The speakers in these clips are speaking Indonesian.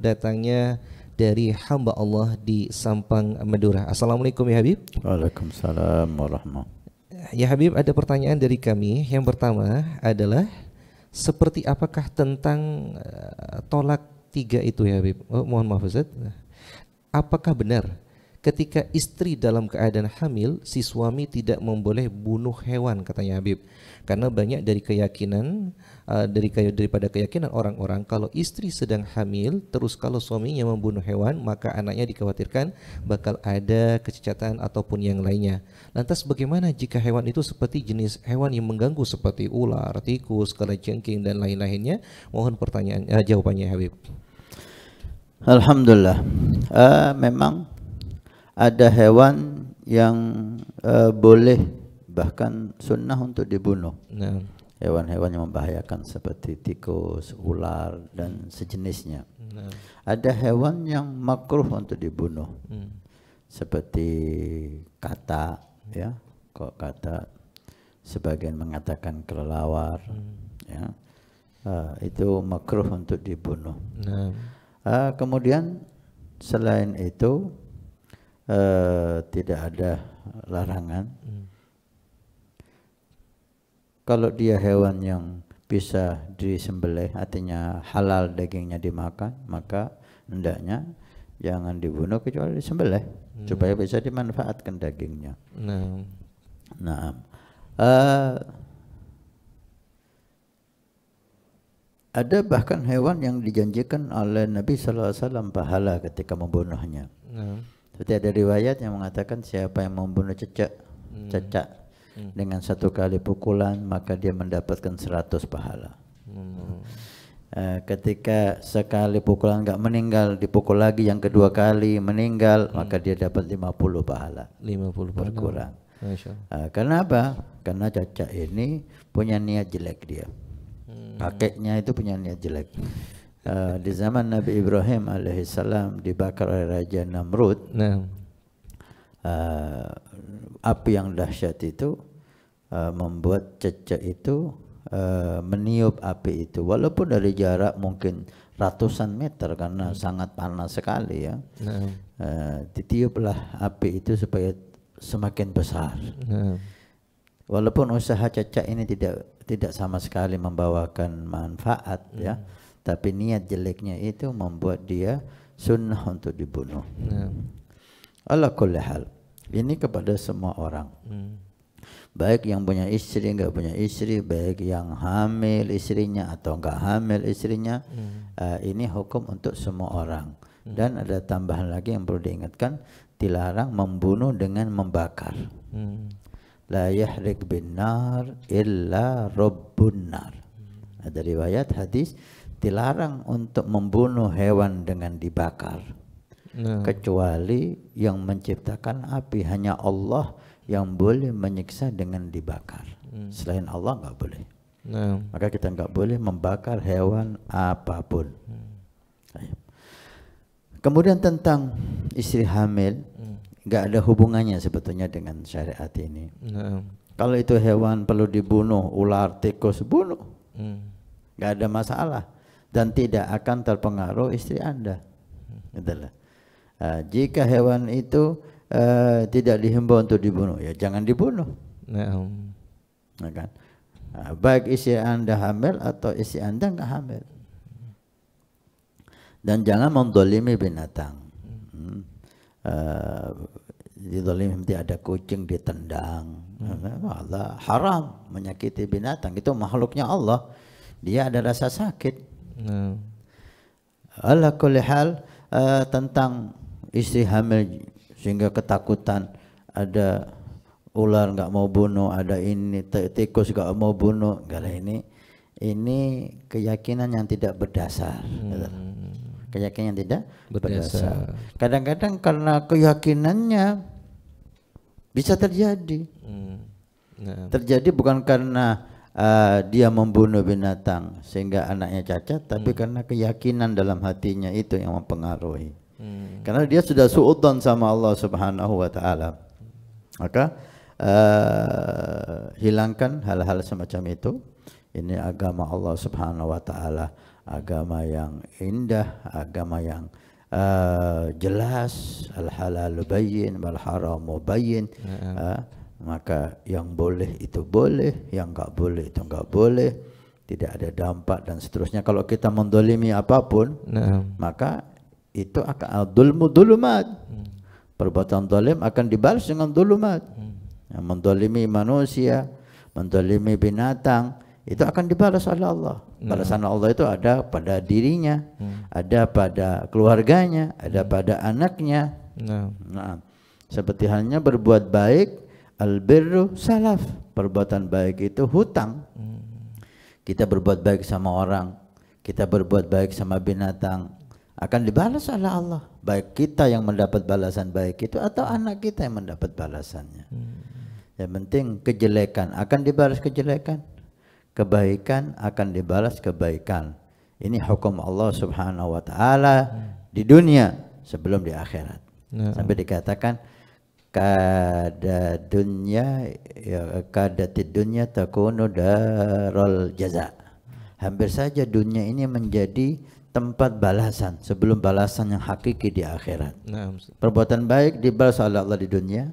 datangnya dari hamba Allah di Sampang, Madura. Assalamualaikum ya Habib. Waalaikumsalam warahmatullahi. Ya Habib, ada pertanyaan dari kami. Yang pertama adalah seperti apakah tentang tolak 3 itu ya Habib? Oh, mohon maaf Ustaz. Apakah benar ketika istri dalam keadaan hamil, si suami tidak memboleh bunuh hewan, katanya Habib? Karena banyak dari keyakinan daripada keyakinan orang-orang, kalau istri sedang hamil terus kalau suaminya membunuh hewan, maka anaknya dikhawatirkan bakal ada kecacatan ataupun yang lainnya. Lantas bagaimana jika hewan itu seperti jenis hewan yang mengganggu seperti ular, tikus, kalajengking dan lain-lainnya? Mohon jawabannya Habib. Alhamdulillah. Memang ada hewan yang boleh bahkan sunnah untuk dibunuh. Nah. Hewan-hewan yang membahayakan seperti tikus, ular dan sejenisnya. Nah. Ada hewan yang makruh untuk dibunuh. Seperti kata, ya. Kok kata sebagian mengatakan kelelawar, ya. Itu makruh untuk dibunuh. Nah. Kemudian selain itu tidak ada larangan. Kalau dia hewan yang bisa disembelih, artinya halal dagingnya dimakan, maka hendaknya jangan dibunuh kecuali disembelih, supaya bisa dimanfaatkan dagingnya. Nah, ada bahkan hewan yang dijanjikan oleh Nabi SAW pahala ketika membunuhnya. Seperti ada riwayat yang mengatakan siapa yang membunuh cecak dengan 1 kali pukulan, maka dia mendapatkan 100 pahala. Ketika sekali pukulan enggak meninggal, dipukul lagi yang kedua kali meninggal, maka dia dapat 50 pahala. 50 berkurang. Karena apa? Karena cecak ini punya niat jelek dia. Kakeknya itu punya niat jelek. Di zaman Nabi Ibrahim alaihissalam dibakar oleh Raja Namrud. Api yang dahsyat itu membuat cecak itu meniup api itu, walaupun dari jarak mungkin ratusan meter karena sangat panas sekali ya. Ditiuplah api itu supaya semakin besar. Walaupun usaha cecak ini tidak sama sekali membawakan manfaat ya, tapi niat jeleknya itu membuat dia sunnah untuk dibunuh. Ala kulli hal, ini kepada semua orang, baik yang punya istri, enggak punya istri, baik yang hamil istrinya atau enggak hamil istrinya, ini hukum untuk semua orang. Dan ada tambahan lagi yang perlu diingatkan, dilarang membunuh dengan membakar. La yahrik bin nar illa rabbun nar. Ada riwayat hadis dilarang untuk membunuh hewan dengan dibakar, kecuali yang menciptakan api. Hanya Allah yang boleh menyiksa dengan dibakar. Selain Allah enggak boleh. Maka kita enggak boleh membakar hewan apapun. Kemudian tentang istri hamil, enggak ada hubungannya sebetulnya dengan syariat ini. Kalau itu hewan perlu dibunuh, ular, tikus, bunuh. Enggak ada masalah dan tidak akan terpengaruh istri Anda. Itulah. Jika hewan itu tidak dihimbau untuk dibunuh, ya jangan dibunuh. Kan? Baik istri Anda hamil atau istri Anda enggak hamil. Dan jangan mendolimi binatang. Didolimi, nanti ada kucing ditendang. Allah haram menyakiti binatang, itu makhluknya Allah, dia ada rasa sakit. Ala kulli hal, tentang istri hamil sehingga ketakutan, ada ular enggak mau bunuh, ada ini tikus enggak mau bunuh, enggak, ini keyakinan yang tidak berdasar. Keyakinan yang tidak berdasar. Kadang-kadang karena keyakinannya bisa terjadi. Terjadi bukan karena dia membunuh binatang sehingga anaknya cacat, tapi karena keyakinan dalam hatinya itu yang mempengaruhi. Karena dia sudah suudzon sama Allah Subhanahu wa taala. Maka hilangkan hal-hal semacam itu. Ini agama Allah Subhanahu wa taala, agama yang indah, agama yang jelas, al-halalu bayyin wal haramu bayyin. Maka yang boleh itu boleh, yang enggak boleh itu enggak boleh, tidak ada dampak dan seterusnya. Kalau kita mendolimi apapun, maka itu akan dzulmu dzulumat. Perbuatan zalim akan dibalas dengan dzulumat. Mendolimi manusia, mendolimi binatang, itu akan dibalas oleh Allah. Balasan Allah itu ada pada dirinya, ada pada keluarganya, ada pada anaknya. Seperti halnya berbuat baik, albirru salaf, perbuatan baik itu hutang. Kita berbuat baik sama orang, kita berbuat baik sama binatang, akan dibalas oleh Allah. Baik kita yang mendapat balasan baik itu atau anak kita yang mendapat balasannya. Yang penting kejelekan akan dibalas kejelekan, kebaikan akan dibalas kebaikan. Ini hukum Allah Subhanahu wa taala di dunia sebelum di akhirat. Sampai dikatakan kada dunya ya kadatid dunya takunu darul jaza. Hampir saja dunia ini menjadi tempat balasan sebelum balasan yang hakiki di akhirat. Perbuatan baik dibalas oleh Allah di dunia,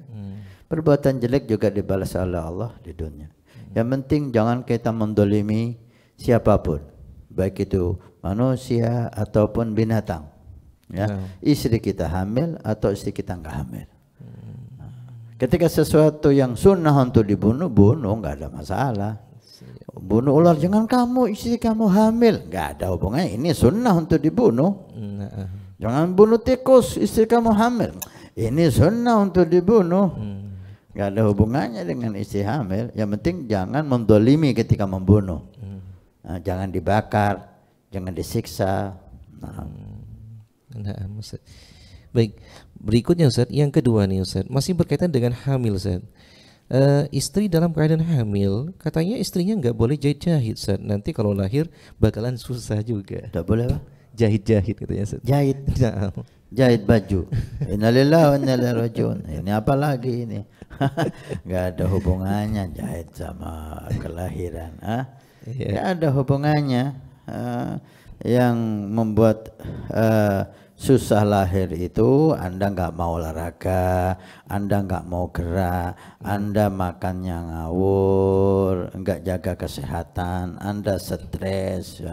perbuatan jelek juga dibalas oleh Allah di dunia. Yang penting jangan kita mendolimi siapapun, baik itu manusia ataupun binatang. Ya, istri kita hamil atau istri kita enggak hamil. Ketika sesuatu yang sunnah untuk dibunuh, bunuh, enggak ada masalah. Bunuh ular, jangan kamu, istri kamu hamil, enggak ada hubungannya. Ini sunnah untuk dibunuh. Jangan bunuh tikus, istri kamu hamil, ini sunnah untuk dibunuh. Enggak ada hubungannya dengan istri hamil. Yang penting jangan mendolimi ketika membunuh. Jangan dibakar, jangan disiksa. Baik, berikutnya Ustaz, yang kedua nih Ustaz, masih berkaitan dengan hamil Ustaz. Istri dalam keadaan hamil, katanya istrinya nggak boleh jahit-jahit Ustaz. Nanti kalau lahir bakalan susah juga. Tidak boleh apa? Jahit-jahit katanya Ustaz. Jahit. Jahit baju. Innalillahi wa inna ilaihi raji'un. Ini apa lagi ini? Nggak ada hubungannya jahit sama kelahiran. Nggak ada hubungannya. Yang membuat susah lahir itu Anda nggak mau olahraga, Anda nggak mau gerak, Anda makannya ngawur, nggak jaga kesehatan, Anda stres.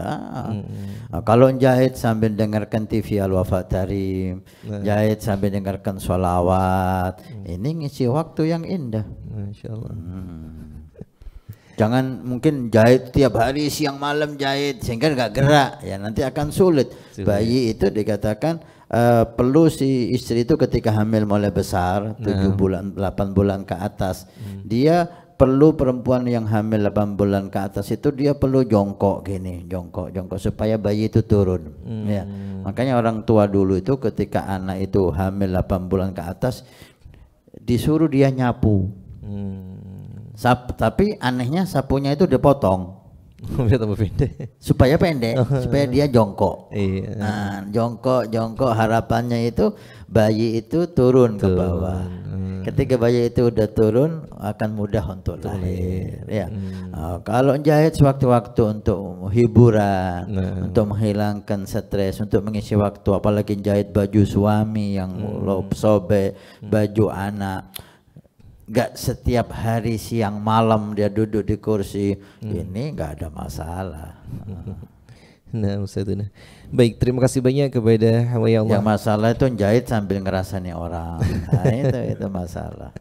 Kalau jahit sambil dengarkan TV Al-Wafa Tarim, jahit sambil dengarkan sholawat, ini ngisi waktu yang indah. Masya Allah. Jangan mungkin jahit tiap hari siang malam jahit sehingga nggak gerak, ya nanti akan sulit. Bayi itu dikatakan perlu si istri itu ketika hamil mulai besar 7 bulan 8 bulan ke atas, dia perlu, perempuan yang hamil 8 bulan ke atas itu dia perlu jongkok gini, jongkok supaya bayi itu turun. Ya, makanya orang tua dulu itu ketika anak itu hamil 8 bulan ke atas disuruh dia nyapu. Tapi anehnya sapunya itu dipotong supaya pendek, supaya dia jongkok. Jongkok harapannya itu bayi itu turun ke bawah. Ketika bayi itu udah turun akan mudah untuk lahir. Ya. Kalau jahit sewaktu-waktu untuk hiburan, untuk menghilangkan stres, untuk mengisi waktu, apalagi jahit baju suami yang sobek, baju anak. Enggak setiap hari siang malam dia duduk di kursi, ini enggak ada masalah. Nah Ustaz, baik, terima kasih banyak kepada hamba Allah. Yang masalah itu jahit sambil ngerasani orang, nah, itu masalah.